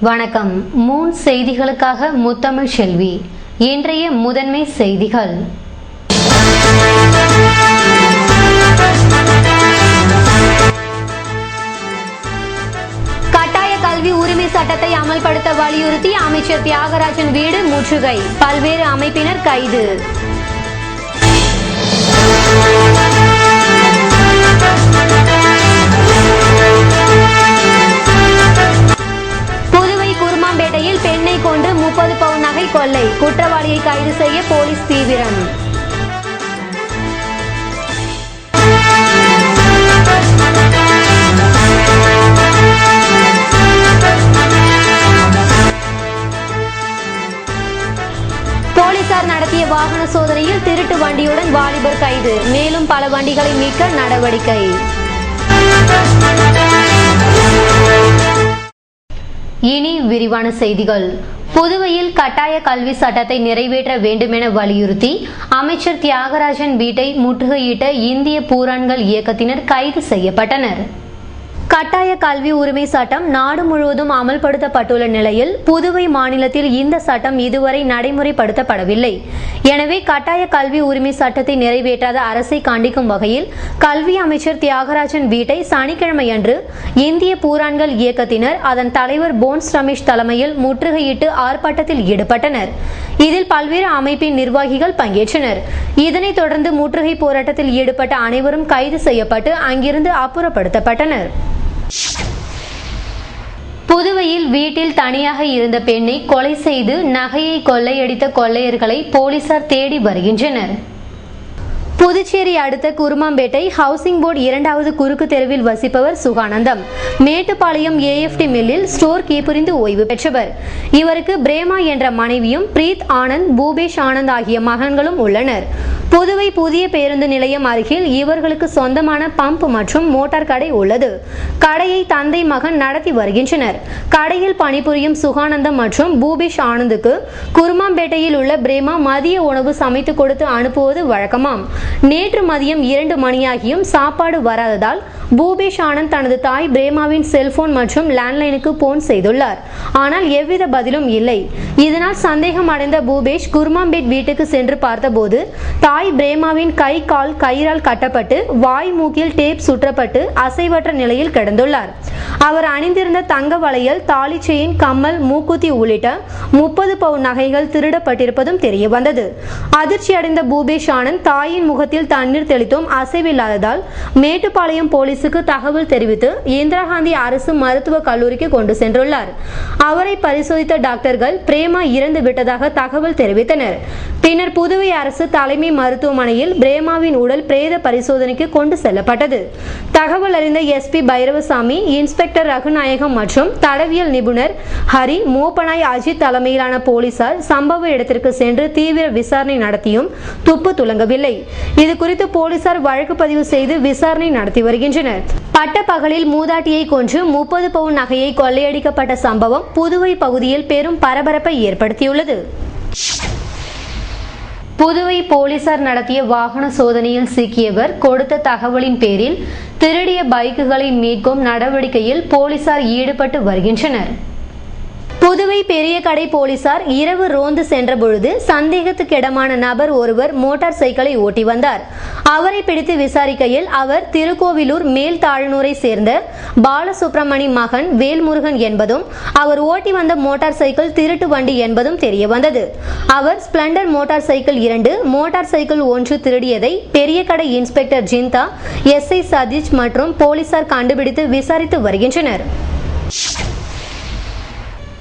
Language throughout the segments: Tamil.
வணக்கம். மூன் செய்திகளுக்காக முத்தமிழ் செல்வி. இன்றைய முதன்மை செய்திகள். கட்டாய கல்வி உரிமை சட்டத்தை அமல்படுத்த வலியுறுத்தி அமைச்சர் தியாகராஜன் வீடு முற்றுகை, பல்வேறு அமைப்பினர் கைது. குருமாம்பேட்டையில் பெண்ணை கொண்டு 30 பவுன் நகை கொள்ளை, குற்றவாளியை கைது செய்ய போலீஸ் தீவிரம். போலீசார் நடத்திய வாகன சோதனையில் திருட்டு வண்டியுடன் வாலிபர் கைது, மேலும் பல வண்டிகளை மீட்க நடவடிக்கை. இனி விரிவான செய்திகள். புதுவையில் கட்டாய கல்வி சட்டத்தை நிறைவேற்ற வேண்டுமென வலியுறுத்தி அமைச்சர் தியாகராஜன் வீட்டை முற்றுகையிட்ட இந்திய பூரான்கள் இயக்கத்தினர் கைது செய்யப்பட்டனர். கட்டாய கல்வி உரிமை சட்டம் நாடு முழுவதும் அமல்படுத்தப்பட்டுள்ள நிலையில் புதுவை மாநிலத்தில் இந்த சட்டம் இதுவரை நடைமுறைப்படுத்தப்படவில்லை. எனவே கட்டாய கல்வி உரிமை சட்டத்தை நிறைவேற்றாத அரசை கண்டிக்கும் வகையில் கல்வி அமைச்சர் தியாகராஜன் வீட்டை சனிக்கிழமையன்று இந்திய பூரான்கள் இயக்கத்தினர் அதன் தலைவர் போன்ஸ் ரமேஷ் தலைமையில் முற்றுகையிட்டு ஆர்ப்பாட்டத்தில் ஈடுபட்டனர். இதில் பல்வேறு அமைப்பின் நிர்வாகிகள் பங்கேற்றனர். இதனைத் தொடர்ந்து முற்றுகை போராட்டத்தில் ஈடுபட்ட அனைவரும் கைது செய்யப்பட்டு அங்கிருந்து அப்புறப்படுத்தப்பட்டனர். புதுவையில் வீட்டில் தனியாக இருந்த பெண்ணை கொலை செய்து நகையை கொள்ளையடித்த கொள்ளையர்களை போலீசார் தேடி வருகின்றனர். புதுச்சேரி அடுத்த குருமாம்பேட்டை ஹவுசிங் போர்டு 2வது குறுக்கு தெருவில் வசிப்பவர் சுகானந்தம். மேட்டுப்பாளையம் AFT மில்லில் ஸ்டோர் கீப்பரிந்து ஓய்வு பெற்றவர். இவருக்கு பிரேமா என்ற மனைவியும் பிரீத் ஆனந்த், பூபேஷ் ஆனந்த் ஆகிய மகன்களும் உள்ளனர். புதுவை புதிய பேருந்து நிலையம் அருகில் இவர்களுக்கு சொந்தமான பம்ப் மற்றும் மோட்டார் கடை உள்ளது. கடையை தந்தை மகன் நடத்தி வருகின்றனர். கடையில் பணிபுரியும் சுகானந்தம் மற்றும் பூபேஷ் ஆனந்துக்கு குருமாம்பேட்டையில் உள்ள பிரேமா மதிய உணவு சமைத்து கொடுத்து அனுப்புவது வழக்கமாம். நேற்று மதியம் 2 மணியாகியும் சாப்பாடு வராததால் பூபேஷ் ஆனந்த் தனது தாய் பிரேமாவின் செல்போன் மற்றும் லேண்ட்லைனுக்கு போன் செய்துள்ளார். ஆனால் எவ்வித பதிலும் இல்லை. இதனால் சந்தேகம் அடைந்த பூபேஷ் குருமாம்பேட் வீட்டுக்கு சென்று பார்த்தபோது தாய் பிரேமாவின் கை கால் கயிறால் கட்டப்பட்டு வாய் மூக்கில் டேப் சுற்றப்பட்டு அசைவற்ற நிலையில் கிடந்துள்ளார். அவர் அணிந்திருந்த தங்க வளையல், தாலி செயின், கம்மல், மூக்குத்தி உள்ளிட்ட 30 பவுன் நகைகள் திருடப்பட்டிருப்பதும் தெரிய வந்தது. அதிர்ச்சி அடைந்த பூபேஷ் ஆனந்த் தாயின் முகத்தில் தண்ணீர் தெளித்தும் அசைவில்லாததால் மேட்டுப்பாளையம் போலீசுக்கு தகவல் தெரிவித்து இந்திரா காந்தி அரசு மருத்துவக் கல்லூரிக்கு கொண்டு சென்றுள்ளார். அவரை பரிசோதித்த டாக்டர்கள் பிரேமா இறந்து விட்டதாக தகவல் தெரிவித்தனர். பின்னர் புதுவை அரசு தலைமை மருத்துவமனையில் பிரேமாவின் உடல் பிரேத பரிசோதனைக்கு கொண்டு செல்லப்பட்டது. தகவல் அறிந்த SP பைரவசாமி, இன்ஸ்பெக்டர் ரகுநாயகம் மற்றும் தடவியல் நிபுணர் ஹரி, மோப்பனாய் அஜித் தலைமையிலான போலீசார் சம்பவ இடத்திற்கு சென்று தீவிர விசாரணை நடத்தியும் துப்பு துலங்கவில்லை. இது குறித்து போலீசார் வழக்கு பதிவு செய்து விசாரணை நடத்தி வருகின்றனர். பட்டப்பகலில் மூதாட்டியை கொன்று 30 பவுன் நகையை கொள்ளையடிக்கப்பட்ட சம்பவம் புதுவை பகுதியில் பெரும் பரபரப்பை ஏற்படுத்தியுள்ளது. புதுவை போலீசார் நடத்திய வாகன சோதனையில் சிக்கியவர் கொடுத்த தகவலின் பேரில் திருடிய பைக்குகளை மீட்கும் நடவடிக்கையில் போலீசார் ஈடுபட்டு வருகின்றனர். புதுவை பெரிய கடை போலீசார் இரவு ரோந்து சென்ற பொழுது சந்தேகத்துக்கிடமான நபர் ஒருவர் மோட்டார் சைக்கிளை ஓட்டி வந்தார். அவரை பிடித்து விசாரிக்கையில் அவர் திருக்கோவிலூர் மேல் தாழ்நூரை சேர்ந்த பாலசுப்ரமணி மகன் வேல்முருகன் என்பதும் அவர் ஓட்டி வந்த மோட்டார் சைக்கிள் திருட்டு வண்டி என்பதும் தெரிய வந்தது. அவர் Splendor motorcycle 2, motorcycle 1 திருடியதை பெரிய கடை இன்ஸ்பெக்டர் ஜிந்தா, SI சதீஷ் மற்றும் போலீசார் கண்டுபிடித்து விசாரித்து வருகின்றனர்.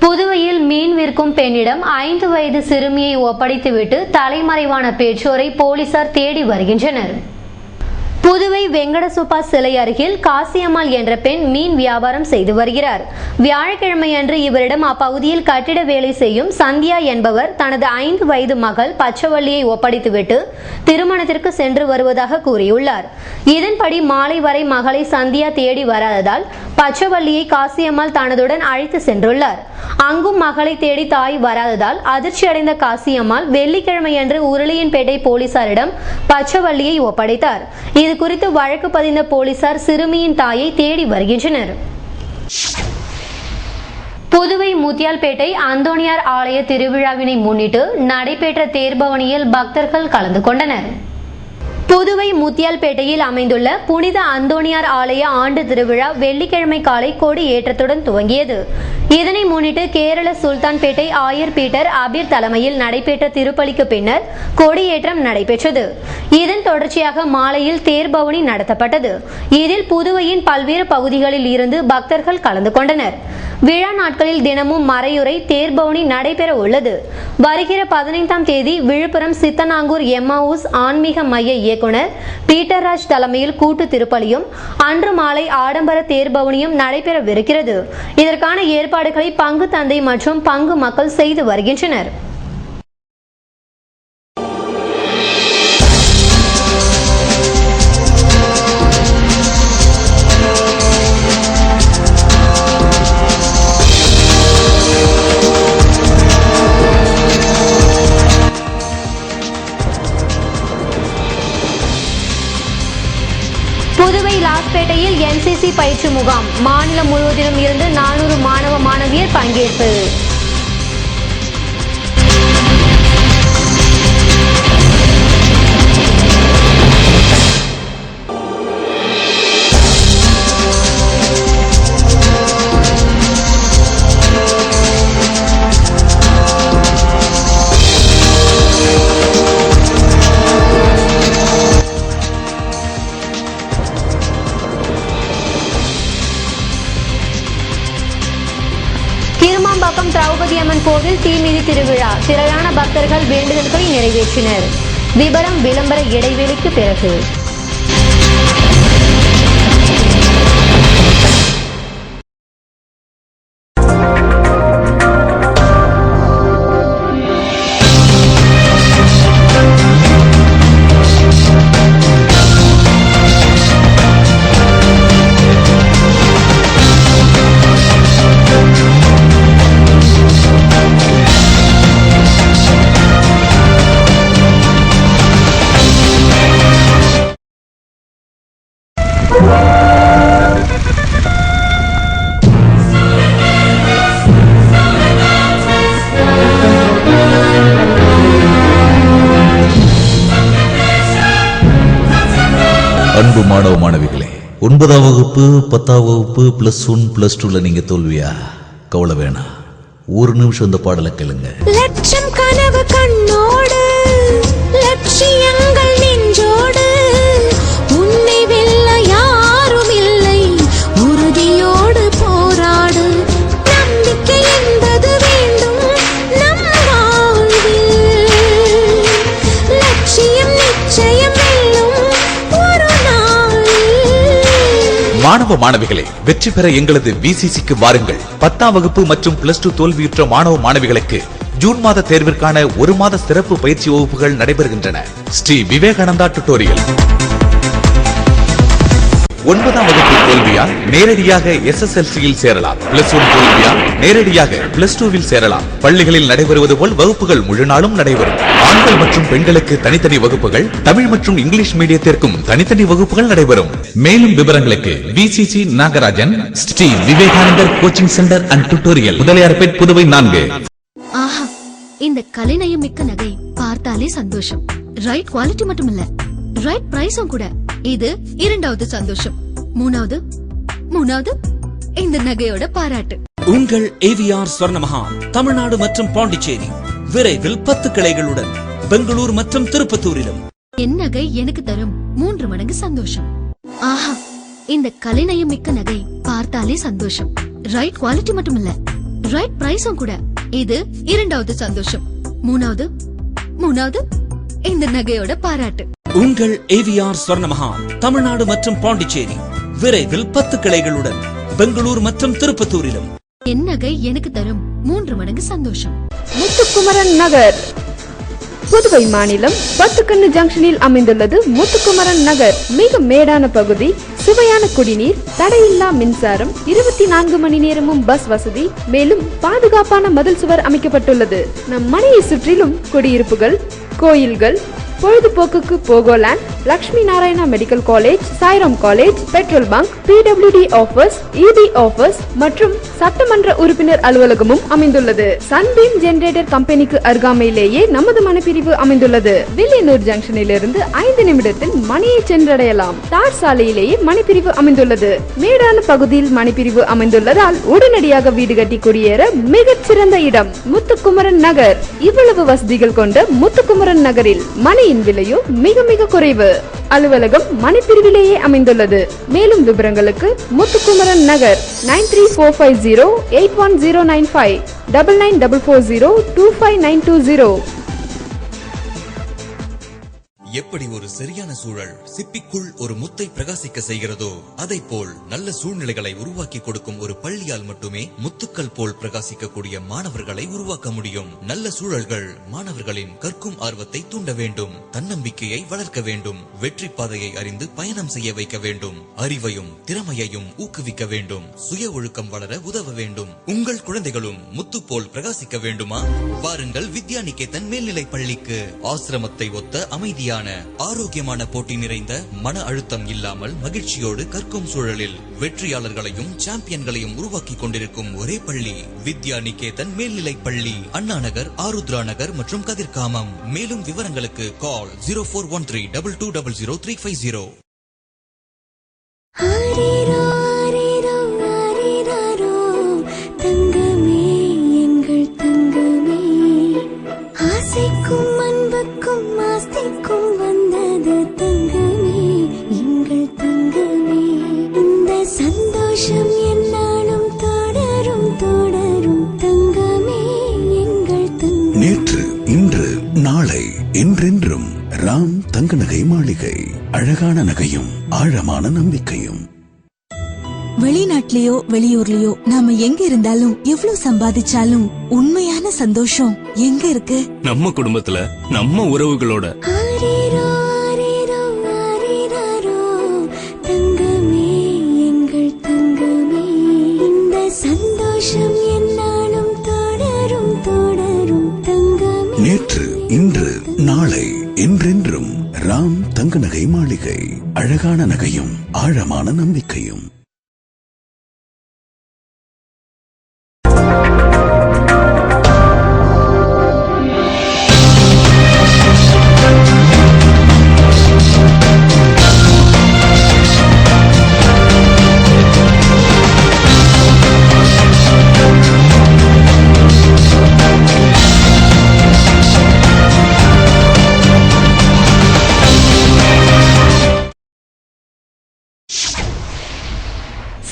புதுவையில் மீன் விற்கும் பெண்ணிடம் 5 வயது சிறுமியை ஒப்படைத்துவிட்டு தலைமறைவான பெற்றோரை போலீசார் தேடி வருகின்றனர். புதுவை வெங்கடசுப்பா சிலை அருகில் காசியம்மாள் என்ற பெண் மீன் வியாபாரம் செய்து வருகிறார். வியாழக்கிழமையன்று இவரிடம் அப்பகுதியில் கட்டிட வேலை செய்யும் சந்தியா என்பவர் தனது 5 வயது மகள் பச்சவள்ளியை ஒப்படைத்துவிட்டு திருமணத்திற்கு சென்று வருவதாக கூறியுள்ளார். இதன்படி மாலை வரை மகளை சந்தியா தேடி வராததால் பச்சவள்ளியை காசியம்மாள் தனதுடன் அழைத்து சென்றுள்ளார். அங்கும் மகளை தேடி தாய் வராததால் அதிர்ச்சி அடைந்த காசியம்மாள் வெள்ளிக்கிழமையன்று உருளையன்பேட்டை போலீசாரிடம் பச்சவள்ளியை ஒப்படைத்தார். இது குறித்து வழக்கு பதிந்த போலீசார் சிறுமியின் தாயை தேடி வருகின்றனர். புதுவை முத்தியால்பேட்டை அந்தோணியார் ஆலய திருவிழாவினை முன்னிட்டு நடைபெற்ற தேர்பவனியில் பக்தர்கள் கலந்து கொண்டனர். புதுவை முத்தியால்பேட்டையில் அமைந்துள்ள புனித அந்தோணியார் ஆலய ஆண்டு திருவிழா வெள்ளிக்கிழமை காலை கொடி ஏற்றத்துடன் துவங்கியது. இதனை முன்னிட்டு கேரள சுல்தான்பேட்டை ஆயர் பீட்டர் அபீர் தலைமையில் நடைபெற்ற திருப்பலிக்கு பின்னர் கொடியேற்றம் நடைபெற்றது. இதன் தொடர்ச்சியாக மாலையில் தேர்பவனி நடத்தப்பட்டது. இதில் புதுவையின் பல்வேறு பகுதிகளில் இருந்து பக்தர்கள் கலந்து கொண்டனர். விழா நாட்களில் தினமும் மறையுறை தேர்பவனி நடைபெற உள்ளது. வருகிற 15ஆம் தேதி விழுப்புரம் சித்தனாங்கூர் எம்மாவூஸ் ஆன்மீக மைய இயக்குனர் பீட்டர்ராஜ் தலைமையில் கூட்டு திருப்பலியும் அன்று மாலை ஆடம்பர தேர்பவனியும் நடைபெறவிருக்கிறது. இதற்கான ஏற்பாடுகளை பங்கு தந்தை மற்றும் பங்கு மக்கள் செய்து வருகின்றனர். புதுவை லாஸ்பேட்டையில் NCC பயிற்சி முகாம். மாநிலம் முழுவதிலும் இருந்து 400 மாணவ மாணவியர் பங்கேற்பு. கிருமாம்பாக்கம் திரௌபதி அம்மன் கோவில் தீமிதி திருவிழா. திரளான பக்தர்கள் வேண்டுதல்களை நிறைவேற்றினர். விபரம் விளம்பர இடைவெளிக்கு பிறகு. அன்பு மாணவ மாணவிகளே, 9ஆம் வகுப்பு 10ஆம் வகுப்பு +1 +2ல நீங்க தோல்வியா? கவலை வேணாம். ஒரு நிமிஷம் இந்த பாடலை கேளுங்க. லட்சம் கனவு கண்ணோடு, லட்சியங்கள் நெஞ்சோடு, உன்னை வெல்ல யாரும் இல்லை, உறுதியோடு போராடு. நம்பிக்கை என்பது வேண்டும் நம் வாழ்வில், லட்சியம் நிச்சயம் வெல்லும் ஒரு நாளில். மாணவ மாணவிகளே, வெற்றி பெற எங்களது VCCக்கு வாருங்கள். 10ஆம் வகுப்பு மற்றும் +2 தோல்வியுற்ற மாணவ மாணவிகளுக்கு ஜூன் மாத தேர்விற்கான 1 மாத சிறப்பு பயிற்சி வகுப்புகள் நடைபெறுகின்றன. ஸ்ரீ விவேகானந்தா டுட்டோரியல். 9ஆம் வகுப்பு தோல்வியா? நேரடியாக SSLCயில் சேரலாம். +1 தோல்வியா? நேரடியாக +2வில் சேரலாம். பள்ளிகளில் நடைபெறுவது போல் வகுப்புகள் முழு நாளும் நடைபெறும். ஆண்கள் மற்றும் பெண்களுக்கு தனித்தனி வகுப்புகள், தமிழ் மற்றும் இங்கிலீஷ் மீடியத்திற்கும் தனித்தனி வகுப்புகள் நடைபெறும். மேலும் விவரங்களுக்கு VCC Nagarajan, Sri Vivekanandar coaching centre and tutorial, Mudaliarpet, Puduvai 4. ஆஹா, இந்த கலைநயம் மிக்க நகை பார்த்தாலே சந்தோஷம். ரைட் குவாலிட்டி மட்டும் இல்ல, ரைட் பிரைஸும் கூட. இது 2வது சந்தோஷம். மூணாவது இந்த நகையோட பாராட்டு. உங்கள் AVR ஸ்வர்ணமஹா தமிழ்நாடு மற்றும் பாண்டிச்சேரி விரைவில் 10 கிளைகளுடன் பெங்களூர் மற்றும் திருப்பத்தூரிலும். என் நகை எனக்கு தரும் 3 மடங்கு சந்தோஷம். ஆஹா, இந்த கலைநயம் மிக்க நகை பார்த்தாலே சந்தோஷம். ரைட் குவாலிட்டி மட்டும் இல்ல, ரைட் பிரைஸும் கூட. இது 2வது சந்தோஷம். மூணாவது இந்த நகையோட பாராட்டு. உங்கள் AVR ஸ்வர்ணமஹா தமிழ்நாடு மற்றும் பாண்டிச்சேரி விரைவில் 10 கிளைகளுடன் பெங்களூர் மற்றும் திருப்பத்தூரிலும். என் நகை எனக்கு தரும் 3 மடங்கு சந்தோஷம். முத்துக்குமரன் நகர், புதுவை மாநிலம் பத்துக்கண்ணு ஜங்ஷனில் அமைந்துள்ளது முத்துக்குமரன் நகர். மிக மேடான பகுதி, சுவையான குடிநீர், தடையில்லா மின்சாரம், 24 மணி நேரமும் பஸ் வசதி, மேலும் பாதுகாப்பான மதில் சுவர் அமைக்கப்பட்டுள்ளது. நம் மனையை சுற்றிலும் குடியிருப்புகள், கோயில்கள், பொழுதுபோக்குக்கு Pogoland, Lakshmi Narayana medical college, Sairam college, petrol bunk, PWD office, ED office மற்றும் சட்டமன்ற உறுப்பினர் அலுவலகமும் அமைந்துள்ளது. சன்பீம் ஜெனரேட்டர் கம்பெனிக்கு அருகாமையிலேயே நமது மணிப்பிரிவு அமைந்துள்ளது. வில்லியனூர் ஜங்ஷனில் இருந்து 5 நிமிடத்தில் மணியை சென்றடையலாம். தார் சாலையிலேயே மணிப்பிரிவு அமைந்துள்ளது. மேடான பகுதியில் மணிப்பிரிவு அமைந்துள்ளதால் உடனடியாக வீடு கட்டி குடியேற மிகச் சிறந்த இடம் முத்துக்குமரன் நகர். இவ்வளவு வசதிகள் கொண்ட முத்துக்குமரன் நகரில் மணியின் விலையோ மிக மிக குறைவு. அலுவலகம் மணிப்பிரிவிலேயே அமைந்துள்ளது. மேலும் விவரங்களுக்கு முத்துக்குமரன் நகர் 9345081095 9944025920. எப்படி ஒரு சரியான சூழல் சிப்பிக்குள் ஒரு முத்தை பிரகாசிக்க செய்கிறதோ அதை போல் நல்ல சூழ்நிலைகளை உருவாக்கி கொடுக்கும் ஒரு பள்ளியால் மட்டுமே முத்துக்கள் போல் பிரகாசிக்கக்கூடிய மாணவர்களை உருவாக்க முடியும். நல்ல சூழல்கள் மாணவர்களின் கற்கும் ஆர்வத்தை தூண்ட வேண்டும், தன்னம்பிக்கையை வளர்க்க வேண்டும், வெற்றி பாதையை அறிந்து பயணம் செய்ய வைக்க வேண்டும், அறிவையும் திறமையையும் ஊக்குவிக்க வேண்டும், சுய ஒழுக்கம் வளர உதவ வேண்டும். உங்கள் குழந்தைகளும் முத்து போல் பிரகாசிக்க வேண்டுமா? வாருங்கள் வித்யாநிகேதன் மேல்நிலை பள்ளிக்கு. ஆசிரமத்தை ஒத்த அமைதியான ஆரோக்கியமான போட்டி நிறைந்த மன அழுத்தம் இல்லாமல் மகிழ்ச்சியோடு கற்கும் சூழலில் வெற்றியாளர்களையும் சாம்பியன்களையும் உருவாக்கி கொண்டிருக்கும் ஒரே பள்ளி வித்யாநிகேதன் மேல்நிலை பள்ளி, அண்ணா நகர், ஆருத்ரா நகர் மற்றும் கதிர்காமம். மேலும் விவரங்களுக்கு கால் 0413220350. சந்தோஷம் என்னாலும் தொடரும் தொடரும் தங்கமே எங்கள் தங்கம். நேற்று, இன்று, நாளை, என்றென்றும் ராம் தங்க நகை மாளிகை. அழகான நகையும் ஆழமான நம்பிக்கையும். வெளிநாட்டிலேயோ வெளியூர்லயோ நாம எங்க இருந்தாலும் எவ்வளவு சம்பாதிச்சாலும் உண்மையான சந்தோஷம் எங்க இருக்கு? நம்ம குடும்பத்துல, நம்ம உறவுகளோட. சந்தோஷம் என்னாலும் தொடரும் தொடரும் தங்கமே. நேற்று, இன்று, நாளை, என்றென்றும் ராம் தங்க நகை மாளிகை. அழகான நகையும் ஆழமான நம்பிக்கையும்.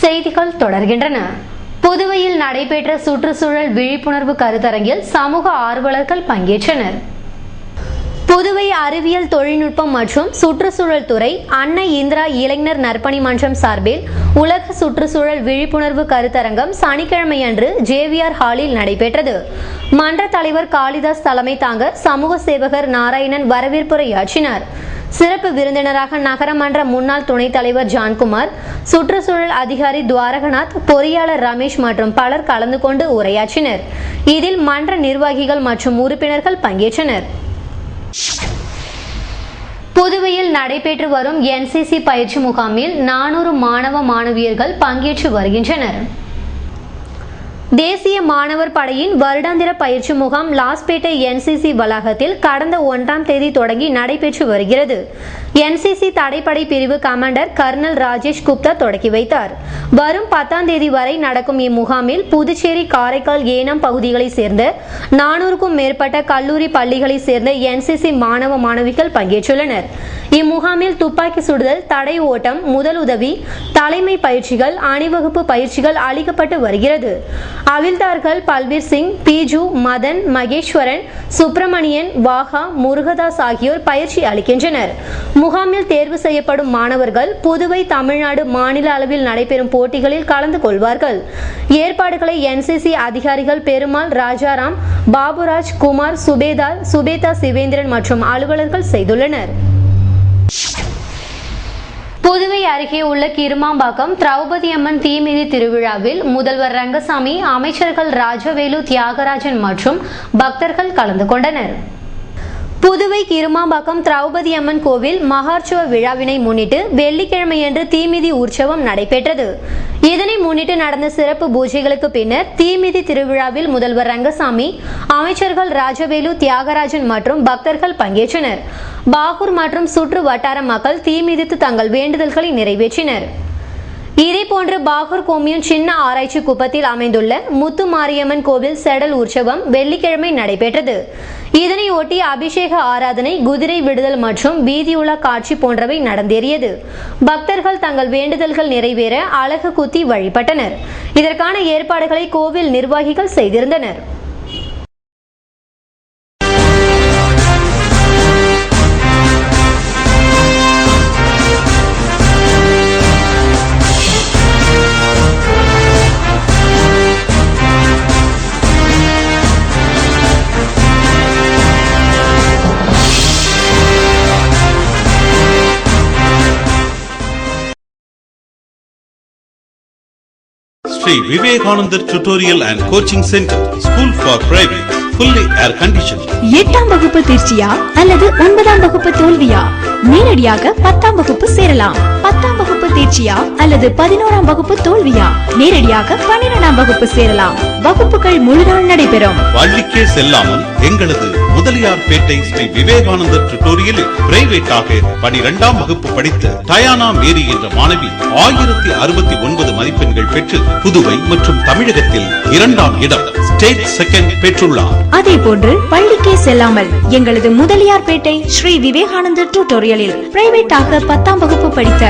செய்திகள் தொடர்கின்றன. புதுவையில் நடைபெற்ற சுற்றுச்சூழல் விழிப்புணர்வு கருத்தரங்கில் சமூக ஆர்வலர்கள் பங்கேற்றனர். புதுவை அறிவியல் தொழில்நுட்பம் மற்றும் சுற்றுச்சூழல் துறை அன்னை இந்திரா இளைஞர் நற்பணி மன்றம் சார்பில் உலக சுற்றுச்சூழல் விழிப்புணர்வு கருத்தரங்கம் சனிக்கிழமையன்று ஜேவிஆர் ஹாலில் நடைபெற்றது. மன்ற தலைவர் காளிதாஸ் தலைமை தாங்க சமூக சேவகர் நாராயணன் வரவேற்புரையாற்றினார். சிறப்பு விருந்தினராக நகரமன்ற முன்னாள் துணைத் தலைவர் ஜான்குமார், சுற்றுச்சூழல் அதிகாரி துவாரகநாத், பொறியாளர் ரமேஷ் மற்றும் பலர் கலந்து கொண்டு உரையாற்றினர். இதில் மன்ற நிர்வாகிகள் மற்றும் உறுப்பினர்கள் பங்கேற்றனர். புதுவையில் நடைபெற்று வரும் NCC பயிற்சி முகாமில் 400 மாணவ மாணவியர்கள் பங்கேற்று வருகின்றனர். தேசிய மாணவர் படையின் வருடாந்திர பயிற்சி முகாம் லாஸ்பேட்டை NCC வளாகத்தில் கடந்த 1ஆம் தேதி தொடங்கி நடைபெற்று வருகிறது. NCC தடைப்படை பிரிவு கமாண்டர் கர்னல் ராஜேஷ் குப்தா தொடக்கி வைத்தார். வரும் 10ஆம் தேதி வரை நடக்கும் இம்முகாமில் புதுச்சேரி, காரைக்கால், ஏனாம் பகுதிகளை சேர்ந்த 400க்கும் மேற்பட்ட கல்லூரி பள்ளிகளை சேர்ந்த NCC மாணவ மாணவிகள் பங்கேற்றுள்ளனர். இம்முகாமில் துப்பாக்கி சுடுதல், தடை ஓட்டம், முதலுதவி, தலைமை பயிற்சிகள், அணிவகுப்பு பயிற்சிகள் அளிக்கப்பட்டு வருகிறது. அவில்தார்கள் பல்வீர் சிங், பீஜு, மதன், மகேஸ்வரன், சுப்பிரமணியன், வாகா, முருகதாஸ் ஆகியோர் பயிற்சி அளிக்கின்றனர். முகாமில் தேர்வு செய்யப்படும் மாணவர்கள் புதுவை, தமிழ்நாடு, மாநில அளவில் நடைபெறும் போட்டிகளில் கலந்து கொள்வார்கள். ஏற்பாடுகளை NCC அதிகாரிகள் பெருமாள், ராஜாராம், பாபுராஜ், குமார், சுபேதார், சுபேதா சிவேந்திரன் மற்றும் அலுவலர்கள் செய்துள்ளனர். புதுவை அருகே உள்ள கிருமாம்பாக்கம் திரௌபதி அம்மன் தீமிதி திருவிழாவில் முதல்வர் ரங்கசாமி, அமைச்சர்கள் ராஜவேலு, தியாகராஜன் மற்றும் பக்தர்கள் கலந்து கொண்டனர். புதுவை கிருமாம்பாக்கம் திரௌபதி அம்மன் கோவில் மகோற்சவ விழாவினை முன்னிட்டு வெள்ளிக்கிழமையன்று தீமிதி உற்சவம் நடைபெற்றது. இதனை முன்னிட்டு நடந்த சிறப்பு பூஜைகளுக்கு பின்னர் தீமிதி திருவிழாவில் முதல்வர் ரங்கசாமி, அமைச்சர்கள் ராஜவேலு, தியாகராஜன் மற்றும் பக்தர்கள் பங்கேற்றனர். பாகூர் மற்றும் சுற்று வட்டார மக்கள் தீமிதித்து தங்கள் வேண்டுதல்களை நிறைவேற்றினர். இதேபோன்று பாகூர் கொம்யூன் சின்ன ஆராய்ச்சி குப்பத்தில் அமைந்துள்ள முத்து மாரியம்மன் கோவில் செடல் உற்சவம் வெள்ளிக்கிழமை நடைபெற்றது. இதனையொட்டி அபிஷேக ஆராதனை, குதிரை விடுதல் மற்றும் வீதியுலா காட்சி போன்றவை நடந்தேறியது. பக்தர்கள் தங்கள் வேண்டுதல்கள் நிறைவேற அலகு குத்தி வழிபட்டனர். இதற்கான ஏற்பாடுகளை கோவில் நிர்வாகிகள் செய்திருந்தனர். Sri Vivekananda Tutorial and Coaching Center, School for Private, fully air conditioned. 8ஆம் வகுப்பு தேர்ச்சியா அல்லது 9ஆம் வகுப்பு தோல்வியா? நேரடியாக 10ஆம் வகுப்பு சேரலாம். 10ஆம் வகுப்பு தேர்ச்சியா அல்லது 11ஆம் வகுப்பு தோல்வியா? நேரடியாக 12ஆம் வகுப்பு சேரலாம். வகுப்புகள் முழு நாள் நடைபெறும். பள்ளிக்கே செல்லாமல் எங்களது முதலியார்பேட்டை ஸ்ரீ விவேகானந்தர் டுட்டோரியலில் பிரைவேட்டாக 12ஆம் வகுப்பு படித்த டயானா மேரி என்ற மாணவி 1069 மதிப்பெண்கள் பெற்று புதுவை மற்றும் தமிழகத்தில் 2ஆம் இடம், ஸ்டேட் செகண்ட் பெற்றுள்ளார். அதே போன்று பள்ளிக்கே செல்லாமல் எங்களது முதலியார்பேட்டை ஸ்ரீ விவேகானந்தர் டுட்டோரியலில் பிரைவேட்டாக 10ஆம் வகுப்பு படித்த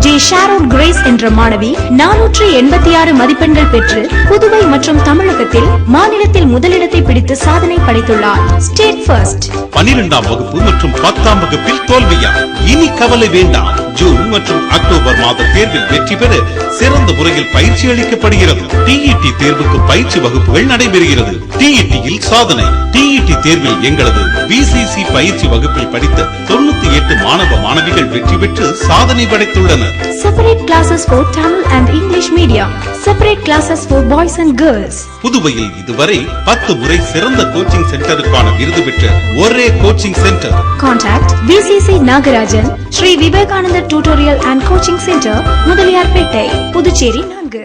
ஜே ஷாரோன் கிரேஸ் என்ற மாணவி 486 மதிப்பெண்கள் பெற்று புதுவை மற்றும் தமிழகத்தில் மாநிலத்தில் முதலிடத்தை பிடித்து சாதனை படைத்துள்ளார். State first. 12ஆம் வகுப்பு மற்றும் 10ஆம் வகுப்பில் தோல்வியா? இனி கவலை வேண்டாம். ஜூன் மற்றும் அக்டோபர் மாத தேர்வில் வெற்றி பெற சிறந்த முறையில் பயிற்சி அளிக்கப்படுகிறது. டிஇடி தேர்வுக்கு பயிற்சி வகுப்புகள் நடைபெறுகிறது. டிஇடியில் சாதனை. டிஇடி தேர்வில் எங்களது பிசிசி பயிற்சி வகுப்பில் படித்த 98 மாணவ மாணவிகள் வெற்றி பெற்று சாதனை படைத்துள்ளனர். Separate classes for Tamil and English medium. Separate classes for boys and girls. புதுவையில் இதுவரை 10 முறை சிறந்த கோச்சிங் சென்டருக்கான விருது பெற்ற ஒரே coaching centre. Contact VCC Nagarajan, Sri Vivekanandar tutorial and coaching centre, Mudaliarpet, Puducherry 4.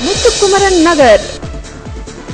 Muthukumaran Nagar,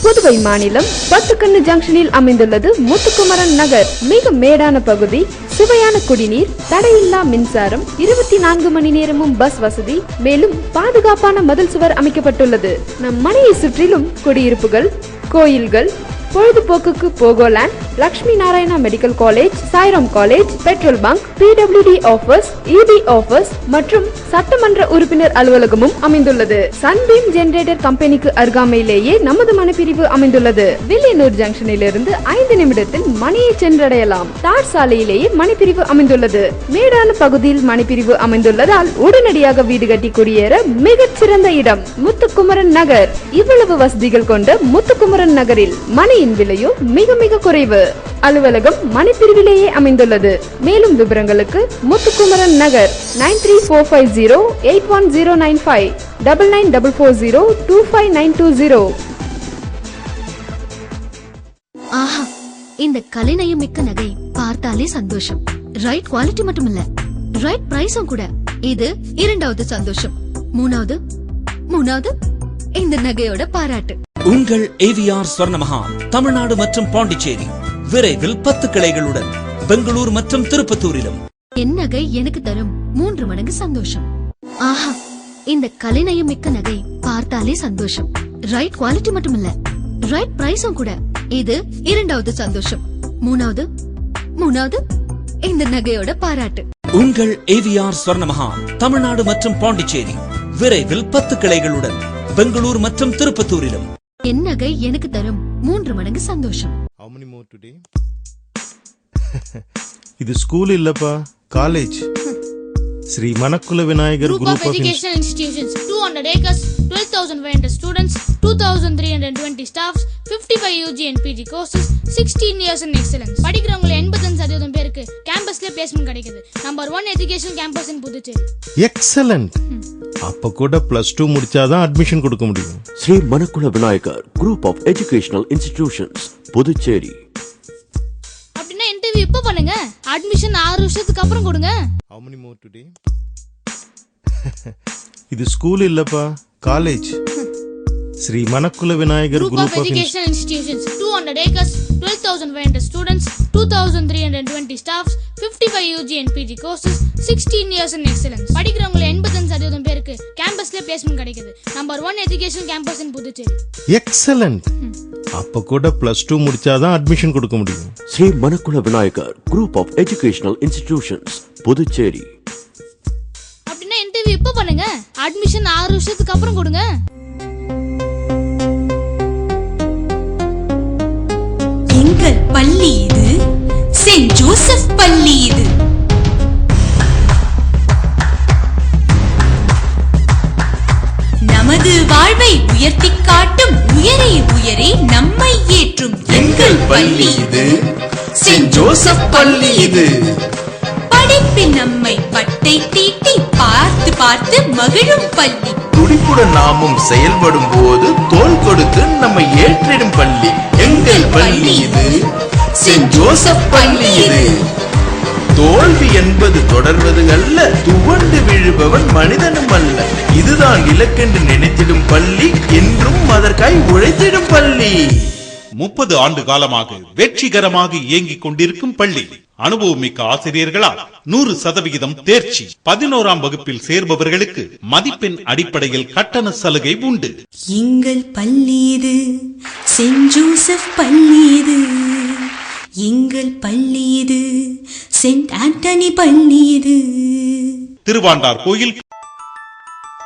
Puduvai மாநிலம் பத்துக்கண்ணு ஜங்ஷனில் அமைந்துள்ளது முத்துக்குமரன் நகர். மிக மேடான பகுதி, சுவையான குடிநீர், தடையில்லா மின்சாரம், 24 மணி நேரமும் பஸ் வசதி, மேலும் பாதுகாப்பான மதில் சுவர் அமைக்கப்பட்டுள்ளது. நம் மனையை சுற்றிலும் குடியிருப்புகள், கோயில்கள், பொழுதுபோக்குக்கு Pogoland, Lakshmi Narayana medical college, Sairam college, petrol bunk, PWD office, EB office மற்றும் சட்டமன்ற உறுப்பினர் அலுவலகமும் அமைந்துள்ளது. சன்பீம் ஜெனரேட்டர் கம்பெனிக்கு அருகாமையிலேயே நமது மனைப்பிரிவு அமைந்துள்ளது. வில்லியனூர் ஜங்ஷனில் இருந்து 5 நிமிடத்தில் மணியை சென்றடையலாம். தார் சாலையிலேயே மனைப்பிரிவு அமைந்துள்ளது. மேடான பகுதியில் மனைப்பிரிவு அமைந்துள்ளதால் உடனடியாக வீடு கட்டி குடியேற மிகச் சிறந்த இடம் முத்துக்குமரன் நகர். இவ்வளவு வசதிகள் கொண்ட முத்துக்குமரன் நகரில் மனையின் விலையோ மிக மிக குறைவு. அலுவலகம் மனைப்பிரிவிலேயே அமைந்துள்ளது. மேலும் விவரங்களுக்கு முத்துக்குமரன் நகர் 9345081095 9944025920. ஆஹா, இந்த கலைநயம் மிக்க நகை பார்த்தாலே சந்தோஷம். ரைட் குவாலிட்டி மட்டும் இல்ல, ரைட் பிரைஸும் கூட. இது 2வது சந்தோஷம். மூணாவது இந்த நகையோட பாராட்டு. உங்கள் AVR ஸ்வர்ணமஹால் தமிழ்நாடு மற்றும் பாண்டிச்சேரி விரைவில் 10 கிளைகளுடன் பெங்களூர் மற்றும் திருப்பத்தூரிலும். என் நகை எனக்கு தரும் 3 மடங்கு சந்தோஷம். ஆஹா, இந்த கலைநயம் மிக்க நகை பார்த்தாலே சந்தோஷம். ரைட் குவாலிட்டி மட்டும் இல்ல, ரைட் பிரைஸும் கூட. இது 2வது சந்தோஷம். மூணாவது இந்த நகையோட பாராட்டு. உங்கள் AVR ஸ்வர்ணமஹால் தமிழ்நாடு மற்றும் பாண்டிச்சேரி விரைவில் 10 கிளைகளுடன் பெங்களூர் மற்றும் திருப்பத்தூரிலும். என் நகை எனக்கு தரும் 3 மடங்கு சந்தோஷம். இது ஸ்கூல் இல்லப்பா, college. Shri Manakula Vinayagar Group of Educational Institutions, 200 acres, 12,500 students, 2,320 staffs, 55 UG and PG courses, 16 years in excellence. படிக்கிறவங்க 85% பேருக்கு கேம்பஸ்ல பிளேஸ்மென்ட் கிடைக்குது. Number 1 education campus in Puducherry. Excellent. அப்ப கூட +2 முடிச்சாதான் அட்மிஷன் கொடுக்க முடியும். Shri Manakula Vinayagar Group of Educational Institutions, Puducherry. அப்படினா இன்டர்வியூ இப்ப பண்ணுங்க. அட்மிஷன் 6 வருஷத்துக்கு அப்புறம் கொடுங்க. How many more today? இது ஸ்கூல் இல்லப்பா, college. Shri Manakula Vinayagar Group of educational institutions, 200 acres, 12,500 students, 2,320 staffs, 55 UG and PG courses, 16 years in excellence. படிக்கிறவங்க 85% பேருக்கு கேம்பஸ்ல பிளேஸ்மென்ட் கிடைக்குது. Number 1 education campus in Puducherry. Excellent. அப்ப கூட +2 முடிச்சாதான் அட்மிஷன் கொடுக்க முடியும். Shri Manakula Vinayagar group of educational institutions, Puducherry. அப்படின்னா இன்டர்வியூ இப்ப பண்ணுங்க. அட்மிஷன் 6 வருஷத்துக்கு அப்புறம் கொடுங்க. எங்கள் பள்ளி இது, செயின்ட் ஜோசப் பள்ளி இது. நமது வாழ்வை உயர்த்தி காட்டும் உயரே உயரே நம்மை ஏற்றும் எங்கள் பள்ளி இது, செயின்ட் ஜோசப் பள்ளி இது. படிப்பில் நம்மை பட்டை தீட்டி பார்த்து பார்த்து மகிழும் பள்ளி. துடிப்புடன் நாமும் செயல்படும் போது தோள் கொடுத்து நம்மை ஏற்றிடும் பள்ளி. எங்கள் பள்ளி இது, செயின்ட் ஜோசப் பள்ளி இது. தோல்வி என்பது தொடர்வது அல்ல, துவண்டு விழுபவன் மனிதனும் அல்ல. இதுதான் இலக்கென்று நினைத்திடும் பள்ளி, என்றும் அதற்காய் உழைத்திடும் பள்ளி. 30 ஆண்டு காலமாக வெற்றிகரமாக இயங்கிக் கொண்டிருக்கும் பள்ளி. அனுபவமிக்க ஆசிரியர்களால் 100% தேர்ச்சி. 11ஆம் வகுப்பில் சேர்பவர்களுக்கு மதிப்பெண் அடிப்படையில் கட்டண சலுகை உண்டு. எங்கள் பள்ளி இது, செயின்ட் ஜோசப் பள்ளி இது. எங்கள் பள்ளி இது, செயின்ட் ஆண்டனி பள்ளி இது. திருவாண்டார் கோயில்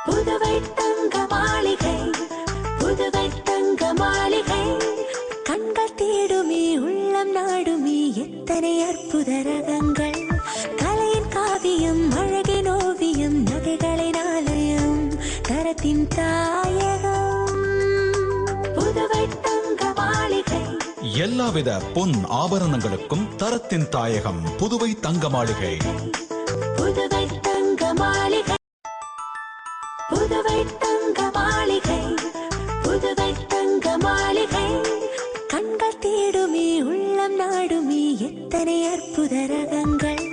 புதுவை தங்க மாளிகை, புதுவை தங்க மாளிகை. கண்கள் தேடுமே, உள்ளம் நாடுமே, எத்தனை அற்புத ரகங்கள். கலையின் காவியம், அழகின் ஓவியம், நகைகளின் ஆலயம், தரத்தின் தாயகம். புதுவை தங்க மாளிகை. எல்லாவித பொன் ஆபரணங்களுக்கும் தரத்தின் தாயகம் புதுவை தங்க மாளிகை. புதுவை தங்க மாளிகை, புதுவை தங்க மாளிகை, புதுவை தங்க மாளிகை. கண்கள் தேடுமே, உள்ளம் நாடுமே, எத்தனை அற்புத ரகங்கள்.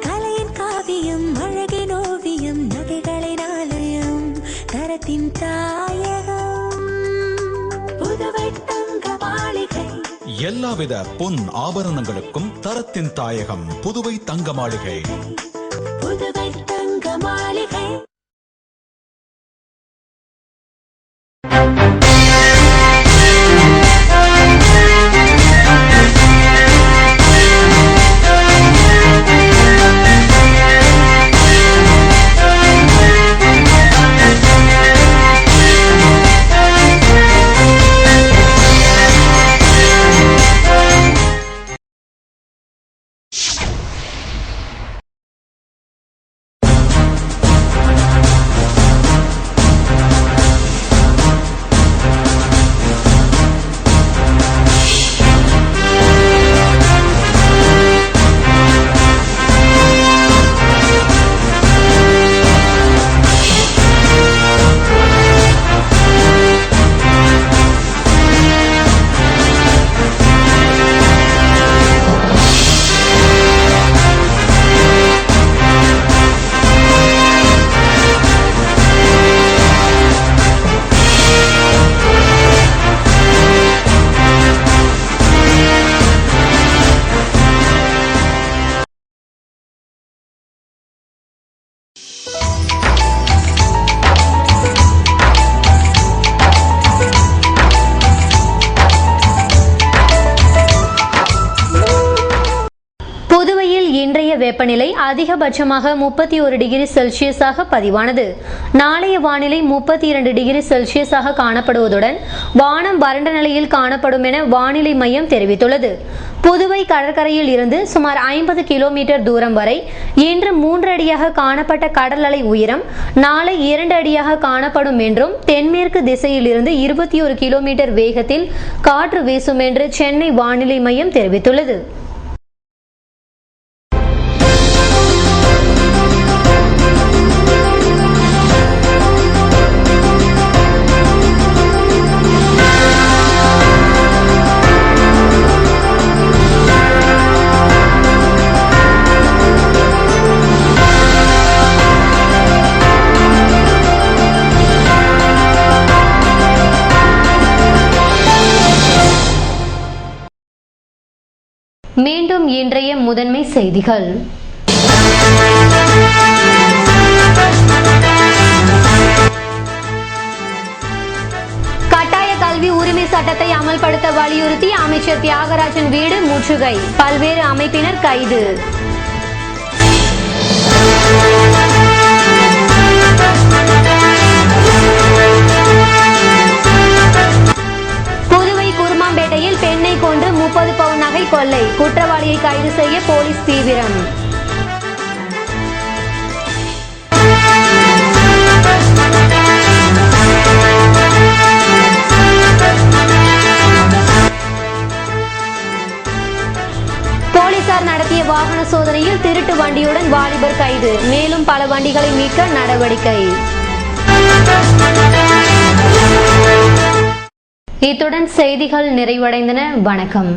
கலையின் காவியம், அழகின் ஓவியம், நகைகளின் ஆலயம், தரத்தின் தாயகம். புதுவை தங்க மாளிகை. எல்லாவித பொன் ஆபரணங்களுக்கும் தரத்தின் தாயகம் புதுவை தங்க மாளிகை. புதுவை தங்க மாளிகை. வெப்பநிலை அதிகபட்சமாக 31 டிகிரி செல்சியஸாக பதிவானது. நாளைய வானிலை 32 டிகிரி செல்சியஸாக காணப்படுவதுடன் வானம் வறண்ட நிலையில் காணப்படும் என வானிலை மையம் தெரிவித்துள்ளது. புதுவை கடற்கரையில் இருந்து சுமார் 50 கிலோமீட்டர் தூரம் வரை இன்று 3 அடியாக காணப்பட்ட கடல் அலை உயரம் நாளை 2 அடியாக காணப்படும் என்றும் தென்மேற்கு திசையில் இருந்து 21 கிலோமீட்டர் வேகத்தில் காற்று வீசும் என்று சென்னை வானிலை மையம் தெரிவித்துள்ளது. மீண்டும் இன்றைய முதன்மை செய்திகள். கட்டாய கல்வி உரிமை சட்டத்தை அமல்படுத்த வலியுறுத்தி அமைச்சர் தியாகராஜன் வீடு முற்றுகை, பல்வேறு அமைப்பினர் கைது. புதுவை குருமாம்பேட்டையில் பெண்ணை கொண்டு 30 பவுன் நகை கொள்ளை, குற்றவாளியை கைது செய்ய போலீஸ் தீவிரம். போலீசார் நடத்திய வாகன சோதனையில் திருட்டு வண்டியுடன் வாலிபர் கைது, மேலும் பல வண்டிகளை மீட்க நடவடிக்கை. இத்துடன் செய்திகள் நிறைவடைந்தன. வணக்கம்.